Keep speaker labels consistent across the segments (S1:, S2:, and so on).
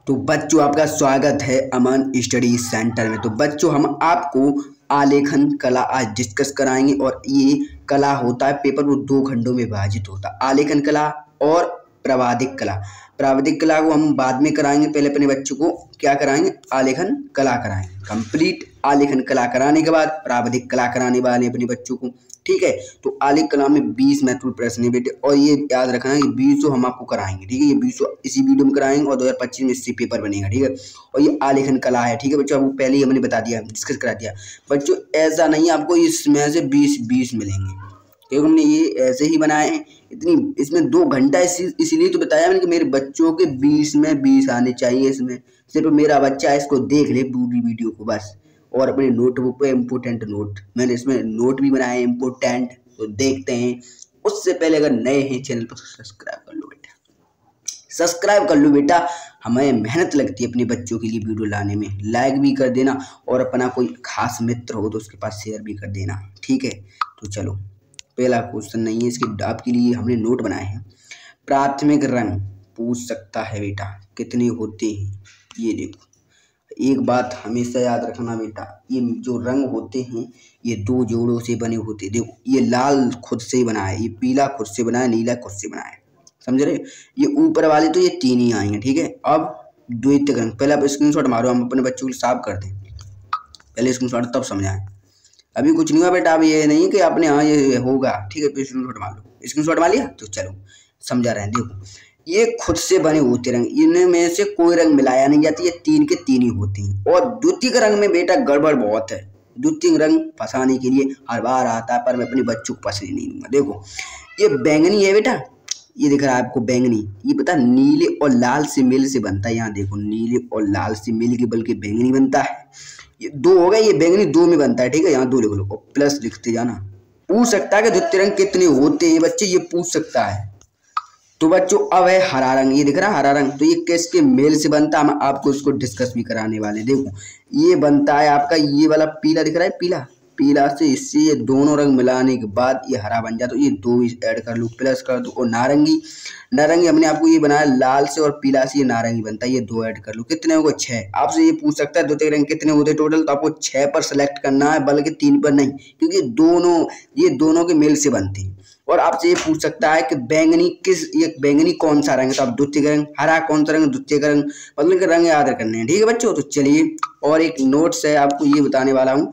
S1: तो बच्चों आपका स्वागत है अमन स्टडी सेंटर में। तो बच्चों हम आपको आलेखन कला आज डिस्कस कराएंगे और ये कला होता है पेपर वो दो खंडों में विभाजित होता है, आलेखन कला और प्रावादिक कला। प्रावादिक कला को हम बाद में कराएंगे, पहले अपने बच्चों को क्या कराएंगे, आलेखन कला कराएंगे। कंप्लीट आलेखन कला कराने के बाद प्रावादिक कला कराने वाले अपने बच्चों को, ठीक है। तो आलेख कला में 20 महत्वपूर्ण प्रश्न है बेटे, और ये याद रखना है, ये 20 हम आपको कराएंगे, ठीक है। ये 20 इसी वीडियो में कराएंगे और 2025 में इससे पेपर बनेगा, ठीक है। और ये आलेखन कला है, ठीक है बच्चों, आपको पहले ही हमने बता दिया, डिस्कस करा दिया। बच्चों ऐसा नहीं आपको इसमें से 20 मिलेंगे, क्योंकि हमने ये ऐसे ही बनाए हैं। इतनी इसमें 2 घंटा इसीलिए तो बताया मैंने कि मेरे बच्चों के 20 में 20 आने चाहिए। इसमें सिर्फ मेरा बच्चा इसको देख ले पूरी वीडियो को बस, और अपने नोटबुक पे इम्पोर्टेंट नोट, मैंने इसमें नोट भी बनाए इम्पोर्टेंट, तो देखते हैं। उससे पहले अगर नए हैं चैनल पर सब्सक्राइब कर लो बेटा, सब्सक्राइब कर लो बेटा। हमें मेहनत लगती है अपने बच्चों के लिए वीडियो लाने में, लाइक भी कर देना और अपना कोई खास मित्र हो तो उसके पास शेयर भी कर देना, ठीक है। तो चलो पहला क्वेश्चन नहीं है, इसके आपके लिए हमने नोट बनाए हैं। प्राथमिक रंग पूछ सकता है बेटा कितने होते हैं। ये देखो, एक बात हमेशा याद रखना बेटा, ये जो रंग होते हैं ये 2 जोड़ों से बने होते हैं। देखो ये लाल खुद से बना है, ये पीला खुद से बना है, नीला खुद से बना है, समझ रहे। ये ऊपर वाले तो ये 3 ही आएंगे, ठीक है। अब द्वितीय रंग, पहले आप स्क्रीनशॉट मारो, हम अपने बच्चों को साफ कर दें, पहले स्क्रीनशॉट तब समझाएं। अभी कुछ नहीं हुआ बेटा, अब ये नहीं कि आपने हाँ ये होगा, ठीक है। तो स्क्रीनशॉट मार लो, स्क्रीनशॉट मार लिया तो चलो समझा रहे हैं। देखो ये खुद से बने होते रंग, इनमें से कोई रंग मिलाया नहीं जाती, ये 3 के 3 ही होते हैं। और द्वितीय रंग में बेटा गड़बड़ बहुत है, द्वितीय रंग फंसाने के लिए हर बार आता है, पर मैं अपने बच्चों को फंसने नहीं दूंगा। देखो ये बैंगनी है बेटा, ये दिख रहा है आपको बैंगनी, ये पता नीले और लाल से मिल से बनता है। यहाँ देखो नीले और लाल से मिल के बल्कि बैंगनी बनता है। ये 2 हो गए, ये बैंगनी 2 में बनता है, ठीक है। यहाँ 2 लिख लो और प्लस लिखते जाना। पूछ सकता है कि द्वितीय रंग कितने होते हैं बच्चे, ये पूछ सकता है। तो बच्चों अब है हरा रंग, ये दिख रहा है हरा रंग, तो ये किसके मेल से बनता है, हम आपको इसको डिस्कस भी कराने वाले। देखो ये बनता है आपका ये वाला पीला दिख रहा है, पीला पीला से इससे ये दोनों रंग मिलाने के बाद ये हरा बन जाता है। तो ये 2 ऐड कर लो, प्लस कर दो। और नारंगी, नारंगी हमने आपको ये बनाया लाल से और पीला से ये नारंगी बनता है, ये 2 ऐड कर लो। कितने होगा 6। आपसे ये पूछ सकता है द्वितीय रंग कितने होते टोटल, तो आपको 6 पर सेलेक्ट करना है, बल्कि 3 पर नहीं, क्योंकि ये दोनों के मेल से बनते हैं। और आपसे ये पूछ सकता है कि बैंगनी ये बैंगनी कौन सा रंग है, तो आप द्वितीय रंग, हरा कौन सा रंग, द्वितीय रंग, मतलब के रंग याद करने हैं, ठीक है बच्चों। तो चलिए और एक नोट्स है आपको ये बताने वाला हूँ,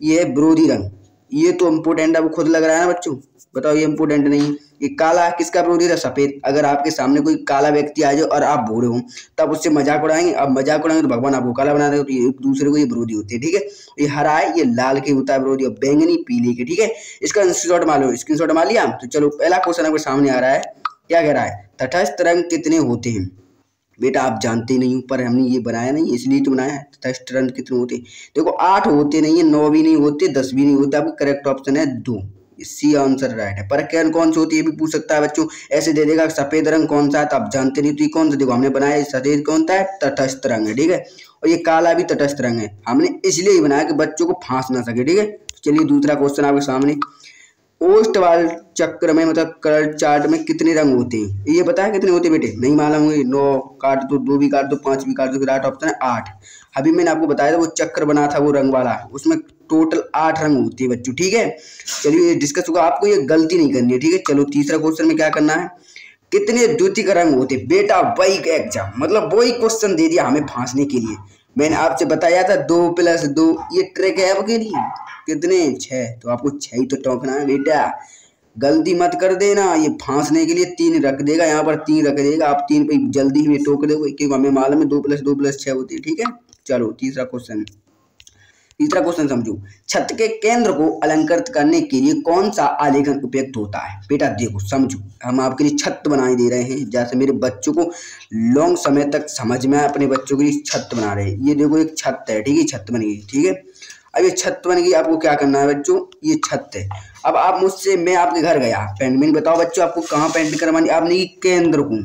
S1: ये है विरोधी रंग। ये तो इम्पोर्टेंट आपको खुद लग रहा है ना बच्चों, बताओ ये इम्पोर्टेंट नहीं। ये काला किसका विरोधी था, सफेद। अगर आपके सामने कोई काला व्यक्ति आ जाए और आप भूरे हो तब उससे मजाक उड़ाएंगे, अब मजाक उड़ाएंगे तो भगवान आपको काला बना देगा, तो ये एक दूसरे को ये विरोधी होते हैं, ठीक है। ये हरा है, ये लाल के होता है विरोधी, और बैंगनी पीले के, ठीक है। इसका स्क्रीनशॉट मार लो, स्क्रीनशॉट मार लिया। तो चलो पहला क्वेश्चन आपके सामने आ रहा है, क्या कह रहा है, तटस्थ रंग कितने होते हैं। बेटा आप जानते नहीं हो, पर हमने ये बनाया नहीं इसलिए तो बनाया है। तटस्थ रंग कितने होते हैं, देखो 8 होते नहीं है, 9 भी नहीं होते, 10 भी नहीं होते। आपका करेक्ट ऑप्शन है 2, सी आंसर राइट है। पर क्या कौन सी होती है ये भी पूछ सकता है बच्चों, ऐसे दे देगा सफेद रंग कौन सा है, तो आप जानते नहीं तो ये कौन सा, देखो हमने बनाया सफेद कौन सा है, तटस्थ रंग है, ठीक है। और ये काला भी तटस्थ रंग है, हमने इसलिए ही बनाया कि बच्चों को फांस ना सके, ठीक है। चलिए दूसरा क्वेश्चन आपके सामने, ओस्टवाल चक्र में मतलब कलर चार्ट में कितने रंग होते हैं, ये पता है कितने होते हैं बेटे, नहीं मालूम होंगे। 9 काट दो, 2 भी काट दो, 5 भी काट दो, फिर 8 ऑप्शन है 8। अभी मैंने आपको बताया था वो चक्र बना था वो रंग वाला, उसमें टोटल 8 रंग होते हैं बच्चों, ठीक है। चलिए ये डिस्कस होगा, आपको ये गलती नहीं करनी है, ठीक है। चलो तीसरा क्वेश्चन में क्या करना है, कितने द्वितीय रंग होते हैं बेटा, वही एग्जाम मतलब वही क्वेश्चन दे दिया हमें फांसने के लिए। मैंने आपसे बताया था 2 + 2, ये ट्रिक है आपके लिए। कितने 6, तो आपको 6 ही तो टोकना है बेटा, गलती मत कर देना। ये फांसने के लिए 3 रख देगा, यहाँ पर 3 रख देगा, आप 3 पे जल्दी में टोक दोगे, क्योंकि हमें मालूम है 2 + 2 + 6 होती है, ठीक है। चलो तीसरा क्वेश्चन समझो, छत के केंद्र को अलंकृत करने के लिए कौन सा आलेखन उपयुक्त होता है। बेटा देखो समझो, हम आपके लिए छत बनाए दे रहे हैं, जैसे मेरे बच्चों को लॉन्ग समय तक समझ में आए, अपने बच्चों के लिए छत बना रहे हैं। ये देखो एक छत है, ठीक है, छत बन गई, ठीक है। अब ये छत बन गई, आपको क्या करना है बच्चों, ये छत है। अब आप मुझसे, मैं आपके घर गया पेंट, मैंने बताओ बच्चों आपको कहाँ पेंट करवानी, आपने केंद्र को,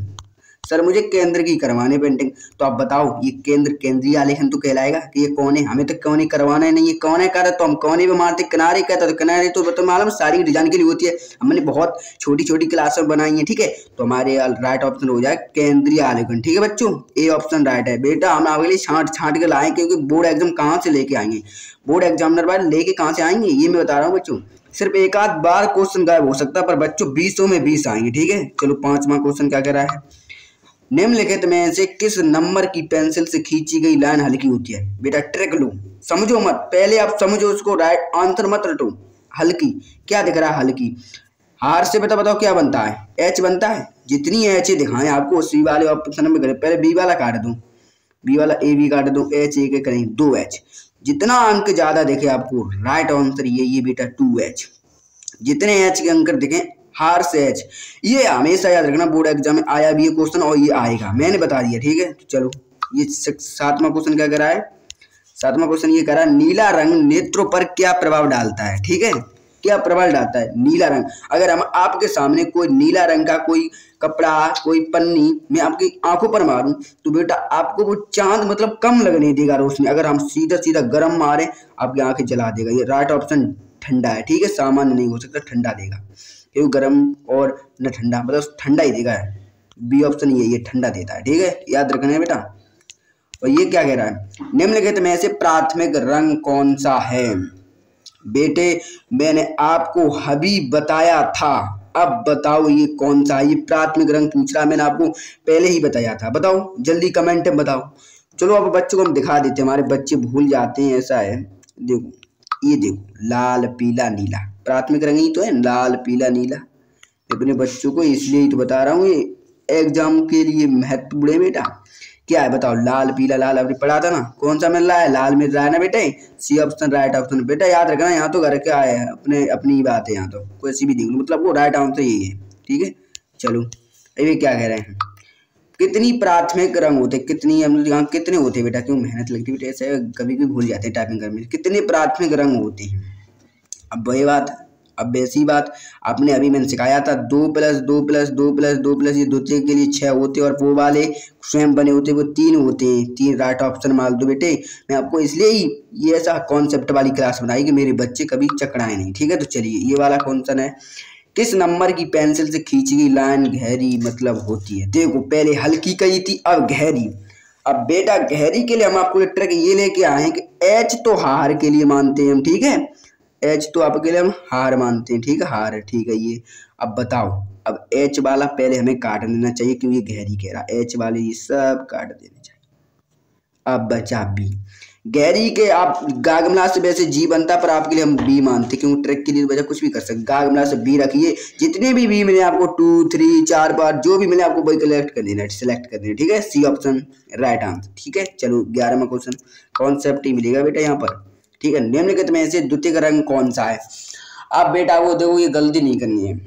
S1: सर मुझे केंद्र की करवाने पेंटिंग। तो आप बताओ ये केंद्र केंद्रीय आलेखन तो कहलाएगा कि ये कौन है? हमें तो कोने करवाना है नहीं, ये कोने का तो हम कोने पे मारते, किनारे कहता तो किनारे। तो मालूम सारी डिजाइन के लिए होती है, हमने बहुत छोटी छोटी क्लासें बनाई है। ठीक है, तो हमारे राइट ऑप्शन हो जाए केंद्रीय आलेखन। ठीक है बच्चों, ए ऑप्शन राइट है। बेटा हम आपके लिए छांट छांट के लाए, क्योंकि बोर्ड एग्जाम कहाँ से लेके आएंगे, बोर्ड एग्जामिनर वाले लेके कहाँ से आएंगे, ये मैं बता रहा हूँ बच्चों। सिर्फ एक आध बार क्वेश्चन गायब हो सकता है, पर बच्चों 20 में 20 आएंगे। ठीक है, चलो 5वां क्वेश्चन क्या कह रहा है? निम्नलिखित में से किस नंबर की पेंसिल से खींची गई लाइन हल्की होती है? बेटा ट्रिक लो, समझो मत, पहले आप समझो उसको, राइट आंसर मत रटो। हल्की क्या दिख रहा है? हल्की हार से बेटा बताओ क्या बनता है? एच बनता है। जितनी एच दिखाएं आपको उसी वाले ऑप्शन में करें। पहले बी वाला काट दूं, बी वाला ए बी काट दूं, एच ए के करें 2H। जितना अंक ज्यादा दिखे आपको राइट आंसर ये बेटा 2H। जितने एच के अंक दिखे हार से एच, ये हमेशा याद रखना, बोर्ड एग्जाम में आया भी ये क्वेश्चन और ये आएगा, मैंने बता दिया। ठीक है, तो चलो ये 7वां क्वेश्चन क्या करा है? 7वां क्वेश्चन ये करा, नीला रंग नेत्रों पर क्या प्रभाव डालता है? ठीक है, क्या प्रभाव डालता है नीला रंग? अगर हम आपके सामने कोई नीला रंग का कोई कपड़ा, कोई पन्नी मैं आपकी आंखों पर मारूं तो बेटा आपको वो चांद मतलब कम लगने देगा रोशनी। अगर हम सीधा सीधा गर्म मारे आपकी आंखें जला देगा। ये राइट ऑप्शन ठंडा है। ठीक है, सामान्य नहीं हो सकता, ठंडा देगा, क्योंकि गर्म और न ठंडा, मतलब ठंडा ही देगा। बी ऑप्शन ये ठंडा देता है। ठीक है, याद रखना है बेटा। और ये क्या कह रहा है? निम्नलिखित में से प्राथमिक रंग कौन सा है? बेटे मैंने आपको अभी बताया था, अब बताओ ये कौन सा? ये प्राथमिक रंग पूछ रहा, मैंने आपको पहले ही बताया था। बताओ जल्दी कमेंट में बताओ। चलो अब बच्चों को हम दिखा देते हैं, हमारे बच्चे भूल जाते हैं, ऐसा है। देखो ये देखो, लाल पीला नीला प्राथमिक रंग ही तो है, लाल पीला नीला। अपने बच्चों को इसलिए ही तो बता रहा हूँ, ये एग्जाम के लिए महत्वपूर्ण है बेटा। क्या है बताओ? लाल पीला, लाल आपने पढ़ा था ना, कौन सा मिल रहा है? लाल मिल रहा है ना बेटे। C option right option. बेटा याद रखना, यहाँ तो घर के आए हैं, अपनी ही बात है, यहाँ तो कोई सी भी देख लो, मतलब वो राइट आंसर यही है। ठीक है, चलो अभी क्या कह रहे हैं? कितनी प्राथमिक रंग होते? कितनी, हम यहाँ कितने होते हैं बेटा? क्यों मेहनत लगती है बेटा, ऐसे कभी कभी भूल जाते हैं टाइपिंग करने में। कितने प्राथमिक रंग होते हैं? अब वही बात, अब वैसी बात आपने अभी मैंने सिखाया था, 2+2+2+2+, ये दूसरे के लिए 6 होते हैं, और वो वाले स्वयं बने होते वो 3 होते हैं। 3 राइट ऑप्शन मार दो बेटे। मैं आपको इसलिए ही ये ऐसा कॉन्सेप्ट वाली क्लास बनाई कि मेरे बच्चे कभी चकराए नहीं। ठीक है, तो चलिए ये वाला क्वेश्चन है, किस नंबर की पेंसिल से खींची गई लाइन गहरी मतलब होती है? देखो पहले हल्की कही थी, अब गहरी। अब बेटा गहरी के लिए हम आपको ट्रिक ये लेके आए हैं कि एच तो हार के लिए मानते हैं हम। ठीक है, एच तो आपके लिए हम हार मानते हैं। ठीक है, हार है। ठीक है, ये अब बताओ, अब एच वाला पहले हमें काट देना चाहिए क्योंकि गहरी कह रहा, एच वाले ये सब काट देने चाहिए। अब बचा बी, गहरी के आप गागमला से वैसे जी बनता, पर आपके लिए हम बी मानते क्योंकि ट्रिक के लिए वजह कुछ भी कर सकते। गागमला से बी रखिए, जितने भी बी मिले आपको 2 3 4 5 जो भी मिले आपको वही कलेक्ट कर देना, सिलेक्ट कर देना। ठीक है, सी ऑप्शन राइट आंसर। ठीक है, चलो 11वां क्वेश्चन, कॉन्सेप्ट ही मिलेगा बेटा यहाँ पर। ठीक है, निम्नलिखित में से द्वितीय रंग कौन सा है? अब बेटा वो देखो, ये गलती नहीं करनी है,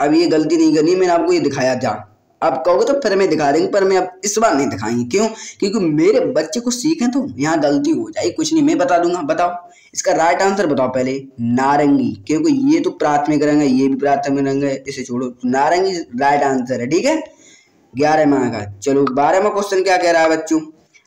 S1: अब ये गलती नहीं करनी, मैंने आपको ये दिखाया था। अब कहोगे तो फिर मैं दिखा देंगे, पर मैं अब इस बार नहीं दिखाएंगे। क्यों? क्योंकि मेरे बच्चे को सीखें तो यहाँ गलती हो जाए, कुछ नहीं मैं बता दूंगा। बताओ इसका राइट आंसर बताओ पहले। नारंगी, क्योंकि ये तो प्राथमिक रंग है, ये भी प्राथमिक रंग है, इसे छोड़ो, तो नारंगी राइट आंसर है। ठीक है, 11वां का। चलो 12वां क्वेश्चन क्या कह रहा है बच्चों?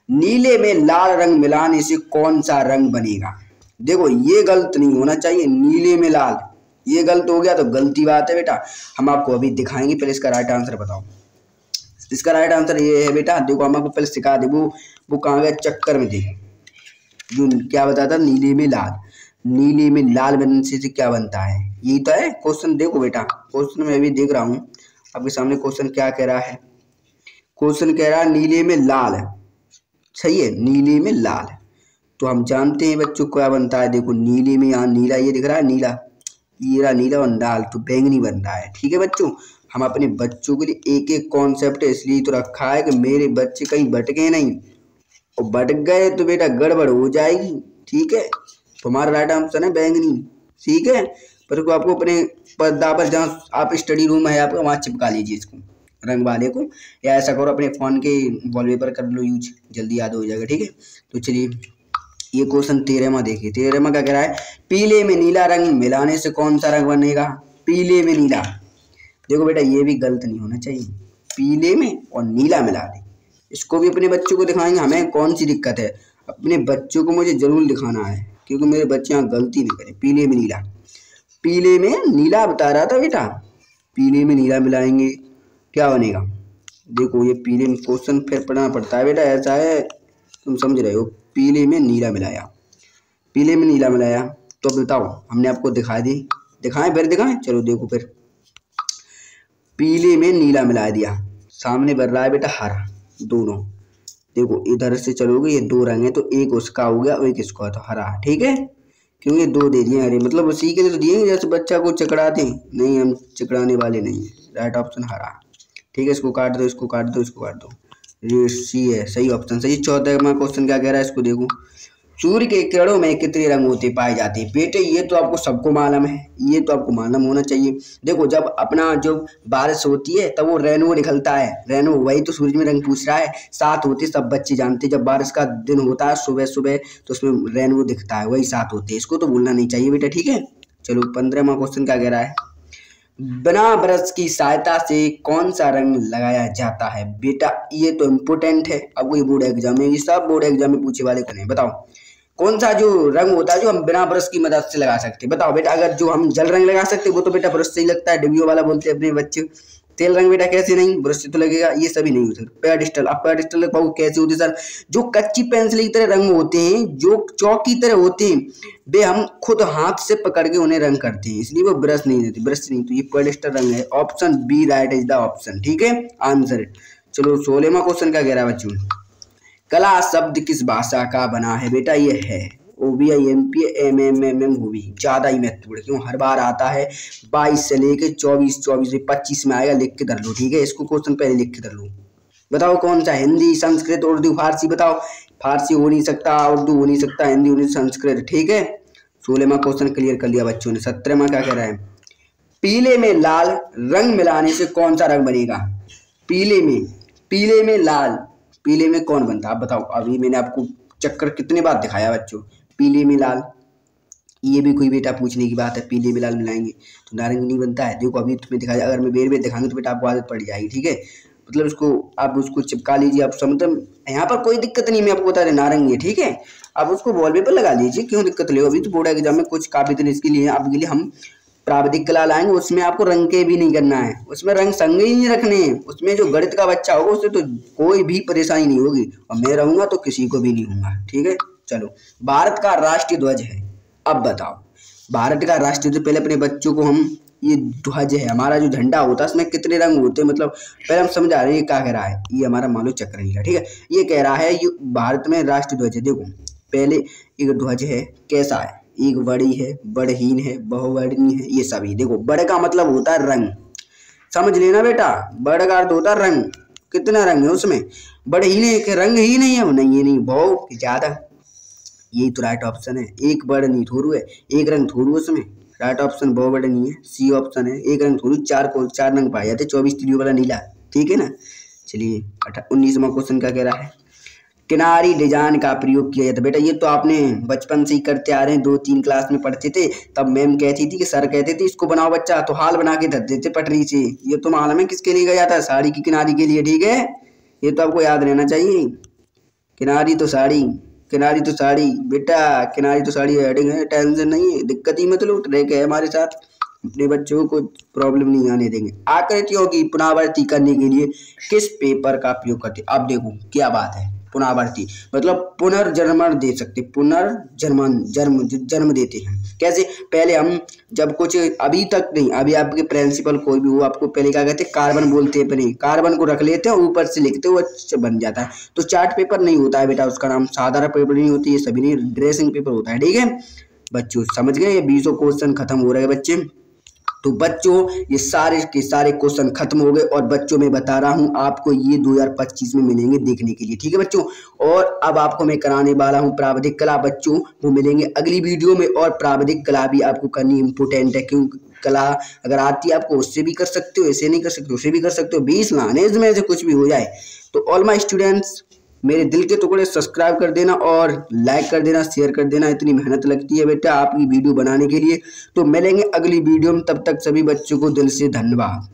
S1: नीले में लाल रंग मिलाने से कौन सा रंग बनेगा? देखो ये गलत नहीं होना चाहिए, नीले में लाल, ये गलत हो गया तो गलती बात है बेटा। हम आपको अभी दिखाएंगे, पहले इसका राइट आंसर बताओ। इसका राइट आंसर ये है बेटा, देखो हम आपको पहले सिखा दे, वो कहाँ गया चक्कर में। देखो जो क्या बताता, नीले में लाल, नीले में लाल बनने से क्या बनता है, यही तो है क्वेश्चन। देखो बेटा क्वेश्चन में अभी देख रहा हूँ आपके सामने, क्वेश्चन क्या कह रहा है? क्वेश्चन कह रहा है नीले में लाल है, सही है, नीले में लाल। तो हम जानते हैं बच्चों क्या बनता है। देखो नीले में, यहाँ नीला ये दिख रहा है, नीला, ये रहा नीला, और लाल तो बैंगनी बन रहा है। ठीक है बच्चों, हम अपने बच्चों के लिए एक एक कॉन्सेप्ट इसलिए तो रखा है कि मेरे बच्चे कहीं भटके नहीं, और भटक गए तो बेटा गड़बड़ हो जाएगी। ठीक है, तो हमारा राइट आंसर है बैंगनी। ठीक है, पर को आपको अपने पर्दा पर, जहाँ आप स्टडी रूम है आपका, वहाँ चिपका लीजिए इसको, रंग वाले को, या ऐसा करो अपने फ़ोन के वॉलपेपर कर लो यूज, जल्दी याद हो जाएगा। ठीक है, तो चलिए ये क्वेश्चन 13वां देखिए। 13वां क्या कह रहा है? पीले में नीला रंग मिलाने से कौन सा रंग बनेगा? पीले में नीला। देखो बेटा ये भी गलत नहीं होना चाहिए, पीले में और नीला मिला दे। इसको भी अपने बच्चों को दिखाएंगे, हमें कौन सी दिक्कत है, अपने बच्चों को मुझे जरूर दिखाना है क्योंकि मेरे बच्चे यहाँ गलती नहीं करें। पीले में नीला, पीले में नीला बता रहा था बेटा, पीले में नीला मिलाएंगे क्या बनेगा। देखो ये पीले में क्वेश्चन फिर पढ़ना पड़ता है बेटा, ऐसा है तुम समझ रहे हो। पीले में नीला मिलाया, पीले में नीला मिलाया तो बताओ, हमने आपको दिखा दी, दिखाएं फिर दिखाएं, चलो देखो फिर। पीले में नीला मिला दिया, सामने बन रहा है बेटा हरा, दोनों देखो इधर से चलोगे, ये दो रंग है तो एक उसका हो गया और एक इसका है तो हरा, ठीक है, क्योंकि दो दे दिए हरे, मतलब उसी के लिए तो दिए जैसे बच्चा को चकराते हैं, नहीं हम चकराने वाले नहीं है। राइट ऑप्शन हरा, ठीक है, इसको काट दो, इसको काट दो, इसको काट दो, ये सी है, सही ऑप्शन सही। 14वां क्वेश्चन क्या कह रहा है इसको देखो, सूर्य के किरणों में कितने रंग होते पाए जाते हैं। बेटे ये तो आपको सबको मालूम है, ये तो आपको मालूम होना चाहिए। देखो जब अपना जो बारिश होती है तब वो रेनबो निकलता है, रेनबो वही तो सूरज में रंग पूछ रहा है, 7 होते सब बच्चे जानते, जब बारिश का दिन होता है सुबह सुबह तो उसमें रेनबो दिखता है, वही 7 होते हैं, इसको तो भूलना नहीं चाहिए बेटा, ठीक है। चलो 15वां क्वेश्चन क्या कह रहा है, बिना ब्रश की सहायता से कौन सा रंग लगाया जाता है। बेटा ये तो इम्पोर्टेंट है, अब ये बोर्ड एग्जाम में, ये सब बोर्ड एग्जाम में पूछे वाले कौन है, बताओ कौन सा जो रंग होता है जो हम बिना ब्रश की मदद से लगा सकते हैं। बताओ बेटा, अगर जो हम जल रंग लगा सकते हैं वो तो बेटा ब्रश से ही लगता है, डिबियो वाला बोलते हैं अपने बच्चे। तेल रंग बेटा कैसे नहीं, ब्रश से तो लगेगा, ये सभी नहीं होते। पेडिस्टल, अब पेडिस्टल कैसे होते सर, जो कच्ची पेंसिल की तरह रंग होते हैं, जो चौक की तरह होते हैं, वे हम खुद हाथ से पकड़ के उन्हें रंग करते हैं, इसलिए वो ब्रश नहीं देते, ब्रश नहीं, तो ये पेडिस्टल रंग है। Option B right is the option, ठीक है आंसर। चलो 16वां क्वेश्चन क्या कह रहा है बच्चों, कला शब्द किस भाषा का बना है। बेटा ये है OVI MMM होगी, ज्यादा ही महत्वपूर्ण क्यों, हर बार आता है, 22 से लेके 24 से 25 में आएगा, लिख के धर लो, ठीक है, इसको क्वेश्चन पहले लिख के धर लो। बताओ कौन सा, हिंदी, संस्कृत, उर्दू, फारसी, बताओ। फारसी हो नहीं सकता, उर्दू हो नहीं सकता, हिंदी हो नहीं, संस्कृत, ठीक है। 16वां क्वेश्चन क्लियर कर लिया बच्चों ने। 17वां क्या कह रहा है, पीले में लाल रंग मिलाने से कौन सा रंग बनेगा। पीले में लाल, पीले में कौन बनता है आप बताओ। अभी मैंने आपको चक्कर कितने बार दिखाया बच्चों, पीले में लाल, ये भी कोई बेटा पूछने की बात है, पीले में लाल मिलाएंगे तो नारंगी नहीं बनता है। देखो अभी तुम्हें दिखाया, अगर मैं बेर दिखाऊंगी तो बेटा आपको आदत पड़ जाएगी, ठीक है, मतलब उसको आप उसको चिपका लीजिए, आप मतलब यहाँ पर कोई दिक्कत नहीं, मैं आपको बता रहे नारंगी है, ठीक है, आप उसको वॉलपेपर लगा लीजिए, क्यों दिक्कत ले। अभी तो बोर्ड एग्जाम में कुछ काफी दिन इसके लिए आपके लिए हम प्राविधिक कला लाएंगे, उसमें आपको रंग के भी नहीं करना है, उसमें रंग संग ही नहीं रखने हैं, उसमें जो गणित का बच्चा होगा उससे तो कोई भी परेशानी नहीं होगी, और मैं रहूंगा तो किसी को भी नहीं होगा, ठीक है। चलो भारत का राष्ट्रीय ध्वज है, अब बताओ भारत का राष्ट्रीय ध्वज, पहले अपने बच्चों को हम, ये ध्वज है हमारा जो झंडा होता है इसमें कितने रंग होते हैं, मतलब पहले हम समझा रहे हैं क्या कह रहा है, ये हमारा मान लो चक्र नीला, ठीक है, ये कह रहा है ये भारत में राष्ट्रीय ध्वज है। देखो पहले एक ध्वज है कैसा है, एक बड़ी है, बड़हीन है, बहुवर्णीय है, ये सभी। देखो बड़े का मतलब होता है रंग, समझ लेना बेटा, बड़े का अर्थ होता है रंग, कितना रंग है उसमें, बड़हीन है कि रंग ही नहीं है वो, नहीं ये नहीं, बहु ज्यादा, यही तो राइट ऑप्शन है। एक वर्णीय थोड़ू है, एक रंग थोड़ू उसमें, राइट ऑप्शन बहुवर्णीय है, सी ऑप्शन है। एक रंग थोड़ू, चार रंग पाए जाते, 24 तिलियों वाला नीला, ठीक है ना। चलिए 19वां क्वेश्चन क्या कह रहा है, किनारी डिजाइन का प्रयोग किया जाता है। बेटा ये तो आपने बचपन से ही करते आ रहे हैं, 2-3 क्लास में पढ़ते थे, तब मैम कहती थी कि सर कहते थे इसको बनाओ बच्चा, तो हाल बना के धर देते पटरी से। ये तो मालूम है किसके लिए जाता है, साड़ी की किनारी के लिए, ठीक है, ये तो आपको याद रहना चाहिए। किनारी तो साड़ी, किनारी तो साड़ी बेटा, किनारी तो साड़ी हेडिंग है, टेंशन नहीं है, दिक्कत ही मत लो, ट्रैक है हमारे साथ, अपने बच्चों को प्रॉब्लम नहीं आने देंगे। आकृतियों की पुनरावृत्ति करने के लिए किस पेपर का प्रयोग करते, अब देखो क्या बात है, पुनरावृत्ति मतलब पुनर्जन्म दे सकते, जन्म देते हैं कैसे। पहले हम जब कुछ, अभी तक नहीं, अभी आपके प्रिंसिपल कोई भी हो आपको पहले क्या कहते हैं, कार्बन बोलते हैं, अपने कार्बन को रख लेते हैं, ऊपर से लिखते हैं, वो अच्छा बन जाता है। तो चार्ट पेपर नहीं होता है बेटा, उसका नाम साधारण पेपर नहीं होती, ये सभी नहीं, ड्रेसिंग पेपर होता है, ठीक है बच्चों, समझ गए। ये 20 क्वेश्चन खत्म हो रहे हैं बच्चे, तो बच्चों ये सारे के सारे क्वेश्चन खत्म हो गए, और बच्चों मैं बता रहा हूं आपको ये 2025 में मिलेंगे देखने के लिए, ठीक है बच्चों। और अब आपको मैं कराने वाला हूं प्राविधिक कला बच्चों, वो मिलेंगे अगली वीडियो में, और प्राविधिक कला भी आपको करनी इंपोर्टेंट है, क्योंकि कला अगर आती है आपको उससे भी कर सकते हो, ऐसे नहीं कर सकते उससे भी कर सकते हो, 20 लाने इसमें से कुछ भी हो जाए। तो ऑल माय स्टूडेंट्स, मेरे दिल के टुकड़े सब्सक्राइब कर देना और लाइक कर देना, शेयर कर देना, इतनी मेहनत लगती है बेटा आपकी वीडियो बनाने के लिए। तो मिलेंगे अगली वीडियो में, तब तक सभी बच्चों को दिल से धन्यवाद।